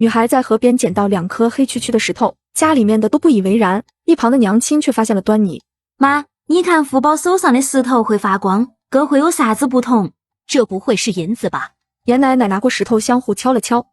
女孩在河边捡到2颗黑黢黢的石头，家里面的都不以为然，一旁的娘亲却发现了端倪。妈，你看福宝手上的石头会发光，这会有啥子不同？这不会是银子吧？严奶奶拿过石头相互敲了敲。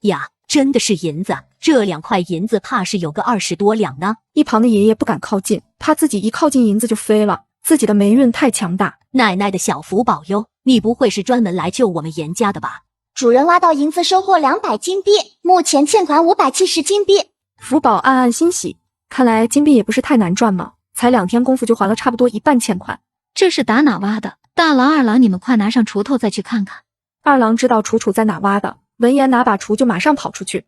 呀，真的是银子，这2块银子怕是有个20多两呢。一旁的爷爷不敢靠近，怕自己一靠近银子就飞了，自己的霉运太强大。奶奶的小福保佑，你不会是专门来救我们严家的吧？主人挖到银子，收获200金币，目前欠款570金币。福宝暗暗欣喜，看来金币也不是太难赚嘛，才2天功夫就还了差不多一半欠款。这是打哪挖的？大郎、二郎，你们快拿上锄头再去看看。二郎知道楚在哪挖的，闻言拿把锄就马上跑出去。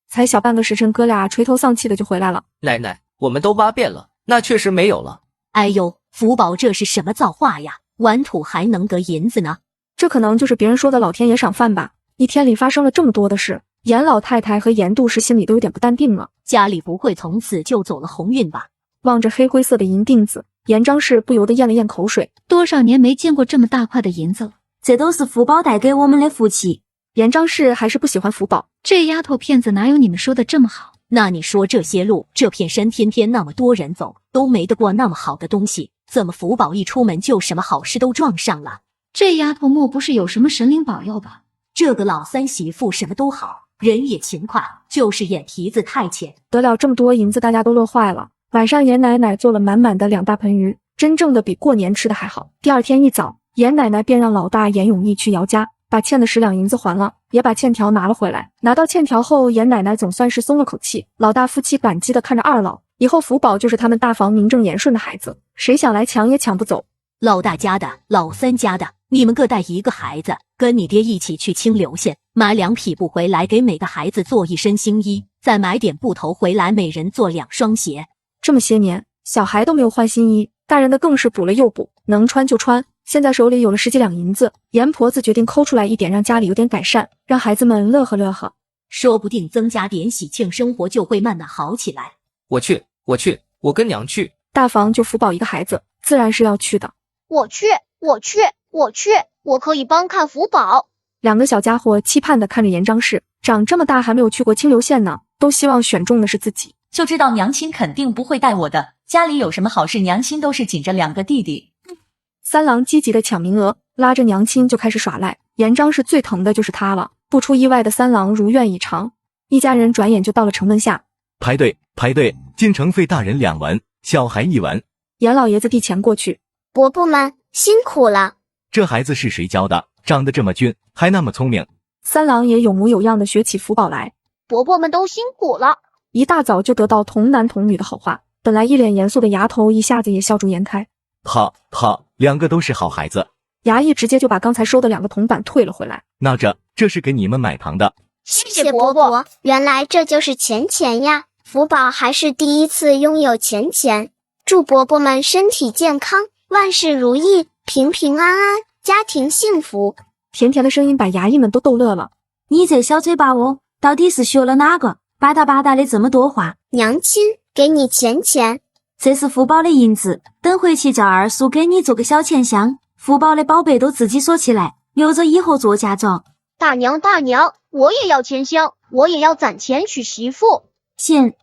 才小半个时辰，哥俩垂头丧气的就回来了。奶奶，我们都挖遍了，那确实没有了。哎呦，福宝这是什么造化呀？玩土还能得银子呢？这可能就是别人说的老天爷赏饭吧。一天里发生了这么多的事，严老太太和严杜氏心里都有点不淡定了。家里不会从此就走了鸿运吧？望着黑灰色的银锭子，严张氏不由得咽了咽口水。多少年没见过这么大块的银子了，这都是福宝带给我们的福气。严张氏还是不喜欢福宝，这丫头片子哪有你们说的这么好？那你说这些路，这片山天天那么多人走，都没得过那么好的东西，怎么福宝一出门就什么好事都撞上了？这丫头莫不是有什么神灵保佑吧？这个老三媳妇什么都好，人也勤快，就是眼皮子太浅。得了这么多银子，大家都乐坏了。晚上严奶奶做了满满的2大盆鱼，真正的比过年吃的还好。第二天一早，严奶奶便让老大严永义去姚家，把欠的10两银子还了，也把欠条拿了回来。拿到欠条后，严奶奶总算是松了口气。老大夫妻感激地看着二老，以后福宝就是他们大房名正言顺的孩子，谁想来抢也抢不走。老大家的，老三家的，你们各带1个孩子，跟你爹一起去清流县买2匹布回来，给每个孩子做1身新衣，再买点布头回来，每人做2双鞋。这么些年，小孩都没有换新衣，大人的更是补了又补，能穿就穿。现在手里有了10几两银子，严婆子决定抠出来一点，让家里有点改善，让孩子们乐呵乐呵，说不定增加点喜庆，生活就会慢慢好起来。我去，我跟娘去。大房就福宝1个孩子，自然是要去的。我去，我可以帮看福宝。2个小家伙期盼地看着严张氏，长这么大还没有去过清流县呢，都希望选中的是自己。就知道娘亲肯定不会带我的，家里有什么好事，娘亲都是紧着2个弟弟。三郎积极地抢名额，拉着娘亲就开始耍赖。严张氏最疼的就是他了，不出意外的三郎如愿以偿，一家人转眼就到了城门下。排队，进城费大人2文，小孩1文。严老爷子递钱过去，伯伯们辛苦了。这孩子是谁教的？长得这么俊，还那么聪明。三郎也有模有样的学起福宝来。伯伯们都辛苦了。一大早就得到童男童女的好话，本来一脸严肃的牙头一下子也笑逐颜开。好，2个都是好孩子。衙役直接就把刚才收的2个铜板退了回来。那这是给你们买糖的。谢谢伯伯，原来这就是钱呀。福宝还是第一次拥有钱。祝伯伯们身体健康，万事如意，平平安安，家庭幸福。甜甜的声音把衙役们都逗乐了。你这小嘴巴哦，到底是学了哪个？吧嗒的这么多话。娘亲，给你钱。这是福宝的银子，等回去叫二叔给你做个小钱箱。福宝的宝贝都自己锁起来，留着以后做嫁妆。大娘，我也要钱箱，我也要攒钱娶媳妇。行，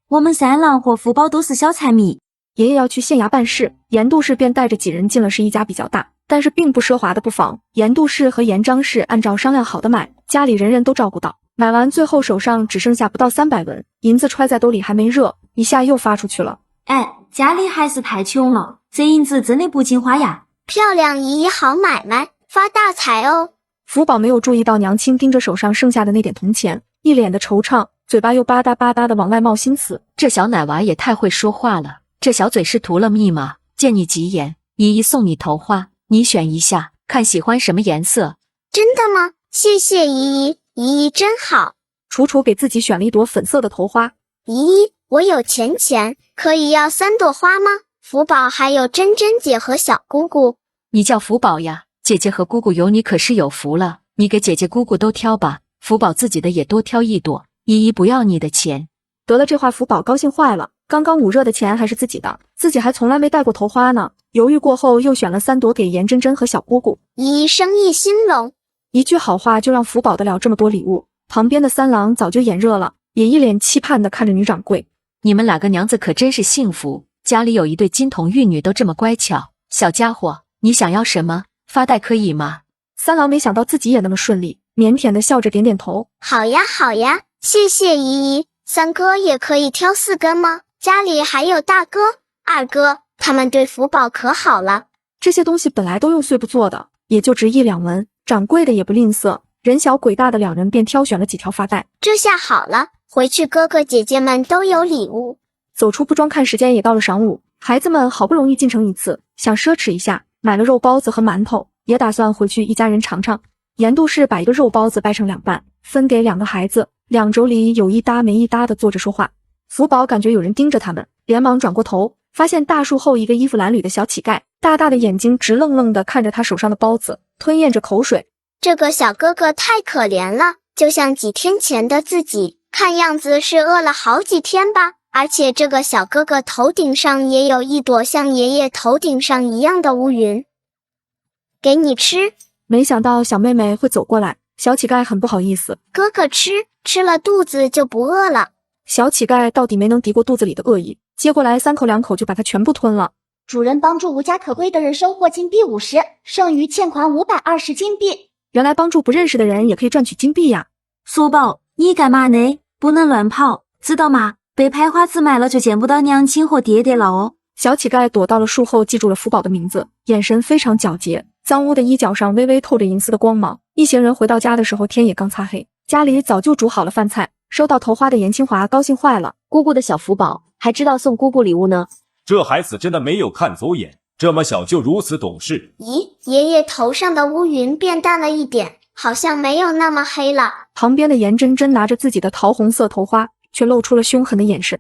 我们三郎和福宝都是小财迷。爷爷要去县衙办事，严杜氏便带着几人进了是一家比较大，但是并不奢华的布房。严杜氏和严张氏按照商量好的买，家里人人都照顾到。买完最后手上只剩下不到300文，银子揣在兜里还没热，一下又发出去了。哎，家里还是太穷了，这银子真的不经花呀。漂亮姨姨好买卖，发大财哦。福宝没有注意到娘亲盯着手上剩下的那点铜钱，一脸的惆怅，嘴巴又吧嗒的往外冒新词。这小奶娃也太会说话了，这小嘴是图了密码。见你吉言，姨姨送你头花，你选一下，看喜欢什么颜色。真的吗？谢谢姨姨，姨姨真好。楚给自己选了一朵粉色的头花。姨姨，我有钱，可以要3朵花吗？福宝还有珍姐和小姑姑。你叫福宝呀，姐姐和姑姑有你可是有福了，你给姐姐姑姑都挑吧，福宝自己的也多挑1朵，姨姨不要你的钱。得了这话，福宝高兴坏了，刚刚捂热的钱还是自己的，自己还从来没戴过头花呢。犹豫过后，又选了3朵给严真真和小姑姑。姨生意兴隆，一句好话就让福宝得了这么多礼物。旁边的三郎早就眼热了，也一脸期盼地看着女掌柜。你们2个娘子可真是幸福，家里有一对金童玉女都这么乖巧。小家伙，你想要什么？发带可以吗？三郎没想到自己也那么顺利，腼腆地笑着点点头。好呀好呀，谢谢姨姨。三哥也可以挑4根吗？家里还有大哥、二哥，他们对福宝可好了。这些东西本来都用碎布做的，也就值1、2文，掌柜的也不吝啬，人小鬼大的2人便挑选了几条发带。这下好了，回去哥哥姐姐们都有礼物。走出布庄看时间也到了晌午，孩子们好不容易进城一次，想奢侈一下，买了肉包子和馒头，也打算回去一家人尝尝。严杜氏把一个肉包子掰成2半，分给2个孩子，2帚里有一搭没一搭的坐着说话。福宝感觉有人盯着他们，连忙转过头，发现大树后一个衣服褴褛的小乞丐，大大的眼睛直愣愣地看着他手上的包子，吞咽着口水。这个小哥哥太可怜了，就像几天前的自己，看样子是饿了好几天吧。而且这个小哥哥头顶上也有一朵像爷爷头顶上一样的乌云。给你吃。没想到小妹妹会走过来，小乞丐很不好意思。哥哥吃了肚子就不饿了。小乞丐到底没能敌过肚子里的恶意，接过来3口2口就把它全部吞了。主人帮助无家可归的人收获金币50，剩余欠款520金币。原来帮助不认识的人也可以赚取金币呀。福宝，你干嘛呢？不能乱跑，知道吗？被拍花子卖了就见不到娘亲和爹爹了哦。小乞丐躲到了树后，记住了福宝的名字，眼神非常皎洁，脏污的衣角上微微透着银丝的光芒。一行人回到家的时候，天也刚擦黑，家里早就煮好了饭菜。收到头花的严清华高兴坏了，姑姑的小福宝还知道送姑姑礼物呢。这孩子真的没有看走眼，这么小就如此懂事。咦，爷爷头上的乌云变淡了一点，好像没有那么黑了。旁边的严真真拿着自己的桃红色头花，却露出了凶狠的眼神。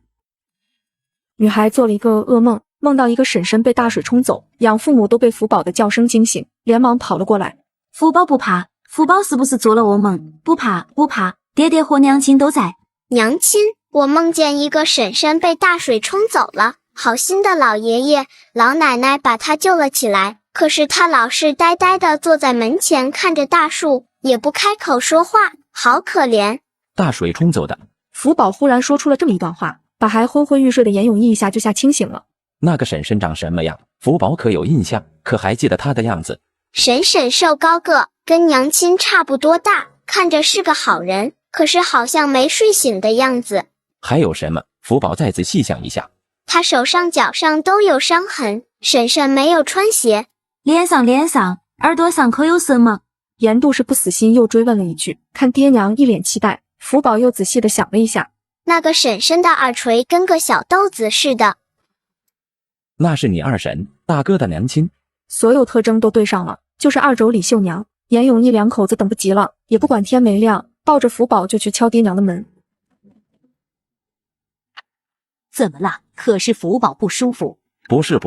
女孩做了一个噩梦，梦到一个婶婶被大水冲走，养父母都被福宝的叫声惊醒，连忙跑了过来。福宝不怕，福宝是不是做了噩梦？不怕不怕，爹爹和娘亲都在。娘亲，我梦见一个婶婶被大水冲走了，好心的老爷爷老奶奶把她救了起来，可是她老是呆呆地坐在门前看着大树，也不开口说话，好可怜。大水冲走的。福宝忽然说出了这么一段话，把还昏昏欲睡的严永义一下就吓清醒了。那个婶婶长什么样？福宝可有印象？可还记得她的样子？婶婶瘦高个，跟娘亲差不多大，看着是个好人，可是好像没睡醒的样子。还有什么？福宝再仔细想一下。她手上脚上都有伤痕，婶婶没有穿鞋。脸上、耳朵上可有什么？严杜是不死心，又追问了一句。看爹娘一脸期待，福宝又仔细地想了一下，那个婶婶的耳垂跟个小豆子似的。那是你二婶，大哥的娘亲。所有特征都对上了，就是2帚李秀娘。严永义2口子等不及了，也不管天没亮，抱着福宝就去敲爹娘的门。怎么了？可是福宝不舒服？不是，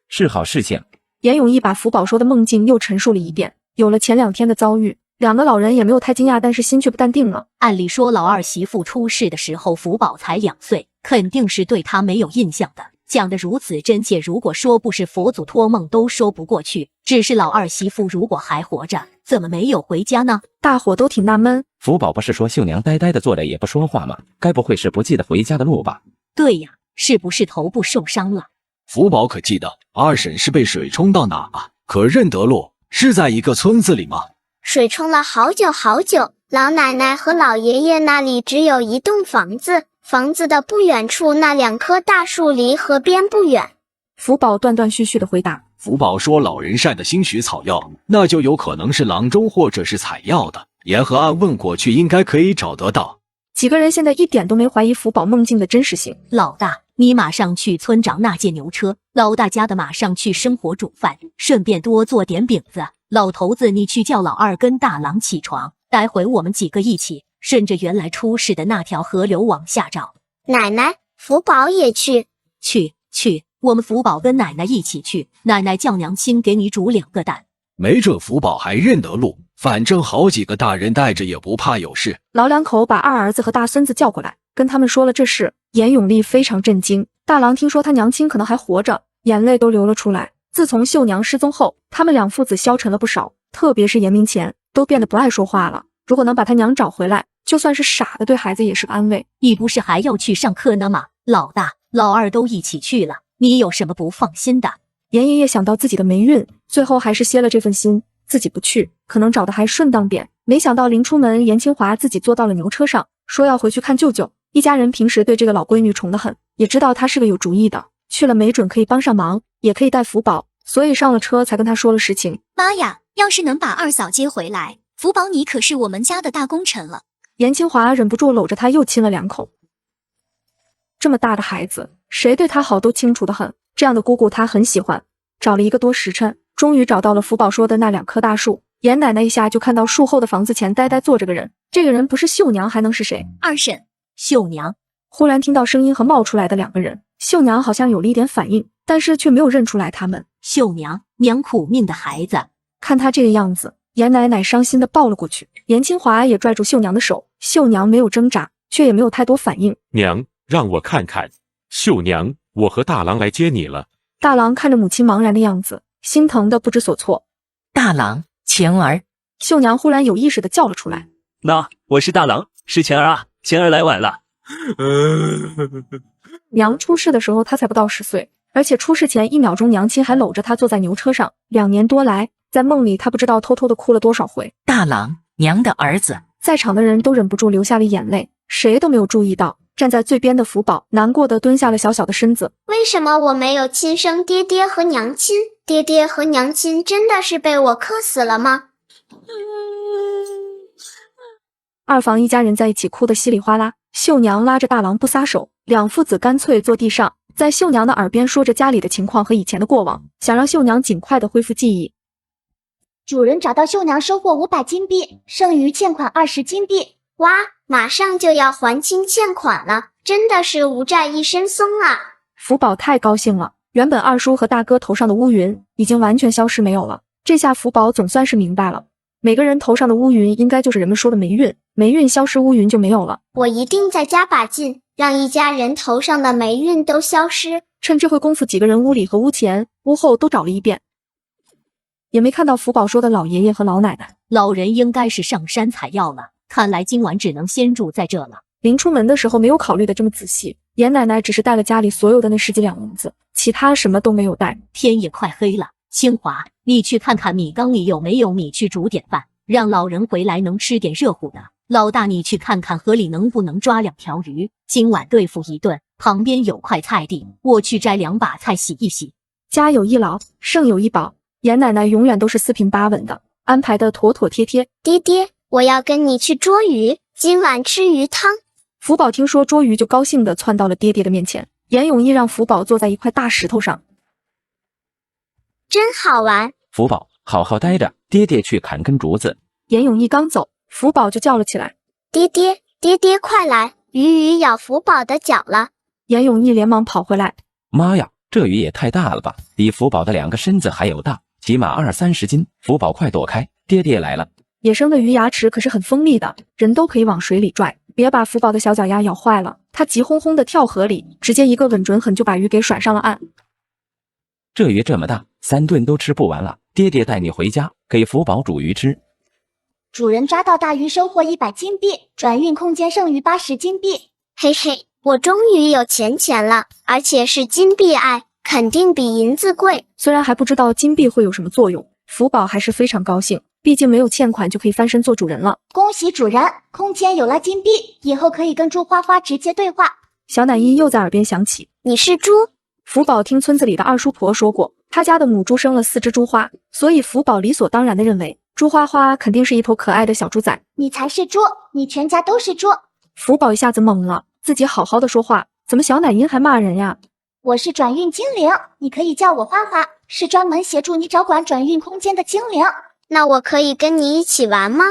是好事情。严永义把福宝说的梦境又陈述了一遍，有了前2天的遭遇，2个老人也没有太惊讶，但是心却不淡定了。按理说老二媳妇出事的时候福宝才2岁，肯定是对他没有印象的。讲得如此真切，如果说不是佛祖托梦都说不过去。只是老二媳妇如果还活着，怎么没有回家呢？大伙都挺纳闷。福宝不是说秀娘呆呆的坐着也不说话吗？该不会是不记得回家的路吧？对呀，是不是头部受伤了？福宝可记得二婶是被水冲到哪啊？可认得路？是在一个村子里吗？水冲了好久好久，老奶奶和老爷爷那里只有一栋房子，房子的不远处那2棵大树离河边不远。福宝断断续续的回答。福宝说老人晒的新许草药，那就有可能是郎中或者是采药的。沿河岸问过去应该可以找得到。几个人现在一点都没怀疑福宝梦境的真实性。老大，你马上去村长那借牛车，老大家的马上去生火煮饭，顺便多做点饼子。老头子，你去叫老二跟大郎起床，待会我们几个一起顺着原来出事的那条河流往下找。奶奶，福宝也去。去，我们福宝跟奶奶一起去。奶奶叫娘亲给你煮2个蛋。没这福宝还认得路，反正好几个大人带着也不怕有事。老2口把2儿子和大孙子叫过来，跟他们说了这事。严永利非常震惊，大郎听说他娘亲可能还活着，眼泪都流了出来。自从秀娘失踪后，他们两父子消沉了不少，特别是严明前都变得不爱说话了。如果能把他娘找回来，就算是傻的，对孩子也是个安慰。你不是还要去上课呢吗？老大、老二都一起去了，你有什么不放心的？严爷爷想到自己的霉运，最后还是歇了这份心，自己不去，可能找的还顺当点。没想到临出门，严清华自己坐到了牛车上，说要回去看舅舅。一家人平时对这个老闺女宠得很，也知道她是个有主意的，去了没准可以帮上忙，也可以带福宝，所以上了车才跟她说了实情。妈呀，要是能把二嫂接回来，福宝你可是我们家的大功臣了。严清华忍不住搂着她又亲了2口。这么大的孩子，谁对她好都清楚得很，这样的姑姑她很喜欢。找了1个多时辰，终于找到了福宝说的那2棵大树。严奶奶一下就看到树后的房子前呆呆坐着个人，这个人不是秀娘还能是谁？二婶。秀娘。忽然听到声音和冒出来的2个人，秀娘好像有了一点反应，但是却没有认出来他们。秀娘，娘苦命的孩子。看他这个样子，严奶奶伤心的抱了过去。严清华也拽住秀娘的手，秀娘没有挣扎，却也没有太多反应。娘，让我看看。秀娘，我和大郎来接你了。大郎看着母亲茫然的样子，心疼的不知所措。大郎，钱儿。秀娘忽然有意识的叫了出来。那我是大郎，是钱儿啊，钱儿来晚了。娘出事的时候她才不到10岁，而且出事前1秒钟娘亲还搂着她坐在牛车上，2年多来在梦里她不知道偷偷的哭了多少回。大郎，娘的儿子。在场的人都忍不住流下了眼泪，谁都没有注意到站在最边的福宝难过的蹲下了小小的身子。为什么我没有亲生爹爹和娘亲？爹爹和娘亲真的是被我克死了吗？二房一家人在一起哭得稀里哗啦，秀娘拉着大郎不撒手，两父子干脆坐地上，在秀娘的耳边说着家里的情况和以前的过往，想让秀娘尽快的恢复记忆。主人找到秀娘收获500金币，剩余欠款20金币。哇，马上就要还清欠款了，真的是无债一身松啊！福宝太高兴了，原本二叔和大哥头上的乌云已经完全消失没有了，这下福宝总算是明白了，每个人头上的乌云应该就是人们说的霉运，霉运消失，乌云就没有了。我一定再加把劲，让一家人头上的霉运都消失。趁这会功夫，几个人屋里和屋前、屋后都找了一遍，也没看到福宝说的老爷爷和老奶奶。老人应该是上山采药了，看来今晚只能先住在这了。临出门的时候没有考虑的这么仔细，严奶奶只是带了家里所有的那10几两银子，其他什么都没有带。天也快黑了，清华，你去看看米缸里有没有米，去煮点饭，让老人回来能吃点热乎的。老大，你去看看河里能不能抓2条鱼，今晚对付一顿。旁边有块菜地，我去摘2把菜洗一洗。家有一老，胜有一宝，严奶奶永远都是4平8稳的，安排的妥妥帖帖。爹爹，我要跟你去捉鱼，今晚吃鱼汤。福宝听说捉鱼就高兴地窜到了爹爹的面前，严永义让福宝坐在一块大石头上。真好玩。福宝，好好待着，爹爹去砍根竹子。严永义刚走，福宝就叫了起来：爹爹，爹爹快来，鱼咬福宝的脚了。严永义连忙跑回来：妈呀，这鱼也太大了吧，比福宝的2个身子还有大，起码20-30斤。福宝快躲开，爹爹来了。野生的鱼牙齿可是很锋利的，人都可以往水里拽，别把福宝的小脚丫咬坏了。他急哄哄地跳河里，直接一个稳准狠就把鱼给甩上了岸。这鱼这么大，3顿都吃不完了，爹爹带你回家给福宝煮鱼吃。主人抓到大鱼，收获100金币，转运空间剩余80金币。嘿嘿，我终于有钱了，而且是金币爱，肯定比银子贵。虽然还不知道金币会有什么作用，福宝还是非常高兴，毕竟没有欠款就可以翻身做主人了。恭喜主人，空间有了金币，以后可以跟猪花花直接对话。小奶音又在耳边响起：你是猪？福宝听村子里的二叔婆说过，他家的母猪生了4只猪花，所以福宝理所当然地认为猪花花肯定是一头可爱的小猪仔。你才是猪，你全家都是猪。福宝一下子懵了，自己好好的说话，怎么小奶音还骂人呀？我是转运精灵，你可以叫我花花，是专门协助你找管转运空间的精灵。那我可以跟你一起玩吗？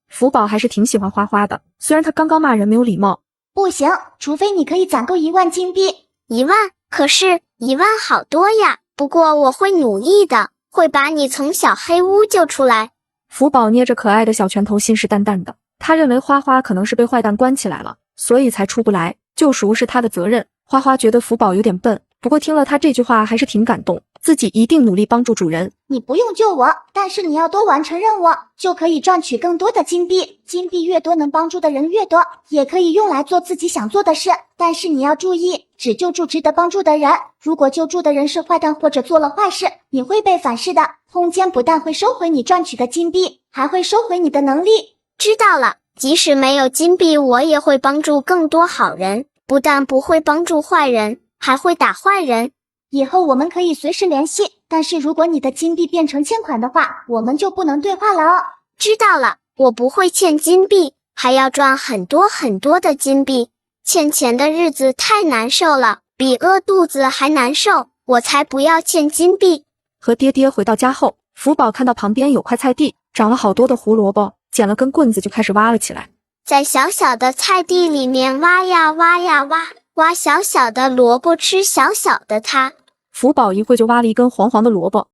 福宝还是挺喜欢花花的，虽然他刚刚骂人没有礼貌。不行，除非你可以攒够1万金币。1万？可是1万好多呀，不过我会努力的，会把你从小黑屋救出来。福宝捏着可爱的小拳头，信誓旦旦的。他认为花花可能是被坏蛋关起来了，所以才出不来，救赎是他的责任。花花觉得福宝有点笨，不过听了他这句话还是挺感动，自己一定努力帮助主人。你不用救我，但是你要多完成任务，就可以赚取更多的金币。金币越多，能帮助的人越多，也可以用来做自己想做的事。但是你要注意，只救助值得帮助的人。如果救助的人是坏蛋或者做了坏事，你会被反噬的。空间不但会收回你赚取的金币，还会收回你的能力。知道了，即使没有金币，我也会帮助更多好人，不但不会帮助坏人，还会打坏人。以后我们可以随时联系，但是如果你的金币变成欠款的话，我们就不能对话了哦。知道了，我不会欠金币，还要赚很多很多的金币。欠钱的日子太难受了，比饿肚子还难受，我才不要欠金币。和爹爹回到家后，福宝看到旁边有块菜地，长了好多的胡萝卜，捡了根棍子就开始挖了起来。在小小的菜地里面挖呀挖呀挖，挖小小的萝卜吃小小的它。福宝一会就挖了一根黄黄的萝卜，